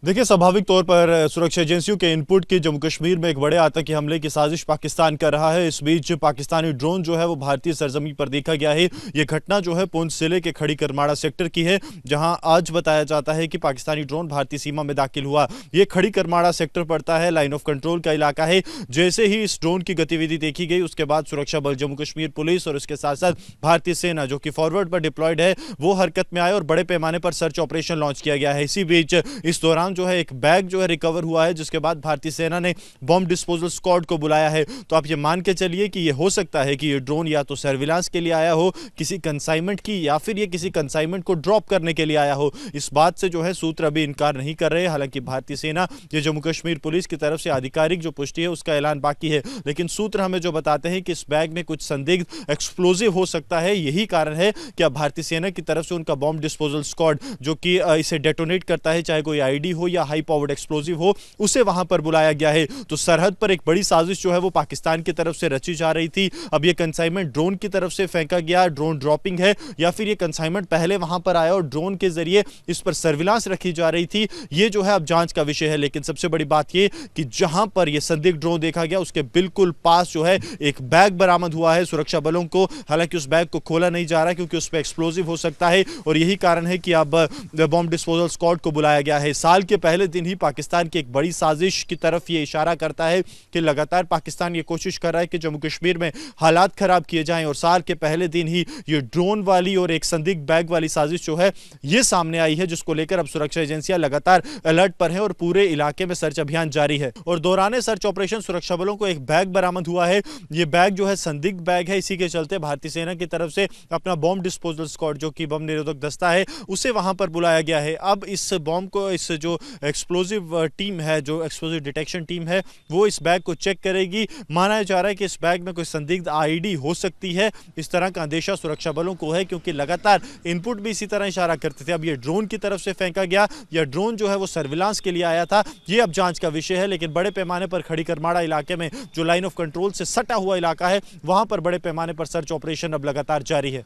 देखिए, स्वाभाविक तौर पर सुरक्षा एजेंसियों के इनपुट की जम्मू कश्मीर में एक बड़े आतंकी हमले की साजिश पाकिस्तान कर रहा है। इस बीच पाकिस्तानी ड्रोन जो है वो भारतीय सरजमीन पर देखा गया है। ये घटना जो है पुंछ जिले के खड़ी करमाड़ा सेक्टर की है, जहां आज बताया जाता है कि पाकिस्तानी ड्रोन भारतीय सीमा में दाखिल हुआ। ये खड़ी करमाड़ा सेक्टर पड़ता है, लाइन ऑफ कंट्रोल का इलाका है। जैसे ही इस ड्रोन की गतिविधि देखी गई, उसके बाद सुरक्षा बल जम्मू कश्मीर पुलिस और उसके साथ साथ भारतीय सेना जो कि फॉरवर्ड पर डिप्लॉयड है, वो हरकत में आए और बड़े पैमाने पर सर्च ऑपरेशन लॉन्च किया गया है। इसी बीच इस दौरान जो है एक बैग जो है रिकवर हुआ है, जिसके बाद भारतीय सेना ने बॉम्ब डिस्पोजल स्क्वाड को बुलाया है। तो आप ये मान के चलिए कि ये हो सकता है कि ये ड्रोन या तो सर्विलांस के लिए आया हो, किसी कंसाइनमेंट की, या फिर ये किसी कंसाइनमेंट को ड्रॉप करने के लिए आया हो। इस बात से जो है सूत्र अभी इनकार नहीं कर रहे। हालांकि भारतीय सेना ये जम्मू कश्मीर पुलिस की तरफ से आधिकारिक जो पुष्टि है उसका ऐलान बाकी है, लेकिन सूत्र हमें जो बताते हैं कि इस बैग में कुछ संदिग्ध एक्सप्लोजिव हो सकता है। यही कारण है कि अब भारतीय सेना की तरफ से उनका बॉम्ब डिस्पोजल स्क्वाड जो कि इसे डेटोनेट करता है, चाहे कोई आईडी हो या हाई पावर्ड एक्सप्लोजिव हो, उसे वहां पर बुलाया गया है। तो सरहद पर एक बड़ी साजिश जो है वो पाकिस्तान की तरफ से रची जा रही थी। अब ये कंसाइनमेंट ड्रोन की तरफ से फेंका गया, ड्रोन ड्रॉपिंग है, या फिर ये कंसाइनमेंट पहले वहां पर आया और ड्रोन के जरिए इस पर सर्विलांस रखी जा रही थी, ये जो है अब जांच का विषय है। लेकिन सबसे बड़ी बात ये कि जहां पर यह संदिग्ध ड्रोन देखा गया, उसके बिल्कुल पास जो है एक बैग बरामद हुआ है सुरक्षा बलों को। हालांकि उस बैग को खोला नहीं जा रहा क्योंकि उस पर एक्सप्लोजिव हो सकता है, और यही कारण है कि अब बॉम्ब डिस्पोजल स्क्वाड को बुलाया गया है। साल के पहले दिन ही पाकिस्तान की एक बड़ी साजिश की तरफ ये इशारा करता है कि लगातार पाकिस्तान ये कोशिश कर रहा है कि जम्मू कश्मीर में हालात खराब किए जाएं, और साल के पहले दिन ही ये ड्रोन वाली और एक संदिग्ध बैग वाली साजिश जो है ये सामने आई है, जिसको लेकर अब सुरक्षा एजेंसियां लगातार अलर्ट पर हैं और पूरे इलाके में सर्च अभियान जारी है। और दौरान सर्च ऑपरेशन सुरक्षा बलों को एक बैग बरामद हुआ है। ये बैग जो है संदिग्ध बैग है। इसी के चलते भारतीय सेना की तरफ से अपना बॉम्ब डिस्पोजल स्क्वाड जो कि बम निरोधक दस्ता है, उसे वहां पर बुलाया गया है। अब इस बॉम्ब को, इस जो एक्सप्लोजिव टीम है, जो एक्सप्लोजिव डिटेक्शन टीम है, वो इस बैग को चेक करेगी। माना जा रहा है कि इस बैग में कोई संदिग्ध आईडी हो सकती है। इस तरह का अंदेशा सुरक्षा बलों को है, क्योंकि लगातार इनपुट भी इसी तरह इशारा करते थे। अब ये ड्रोन की तरफ से फेंका गया या ड्रोन जो है वो सर्विलांस के लिए आया था, ये अब जांच का विषय है। लेकिन बड़े पैमाने पर खड़ी करमाड़ा इलाके में, जो लाइन ऑफ कंट्रोल से सटा हुआ इलाका है, वहां पर बड़े पैमाने पर सर्च ऑपरेशन अब लगातार जारी है।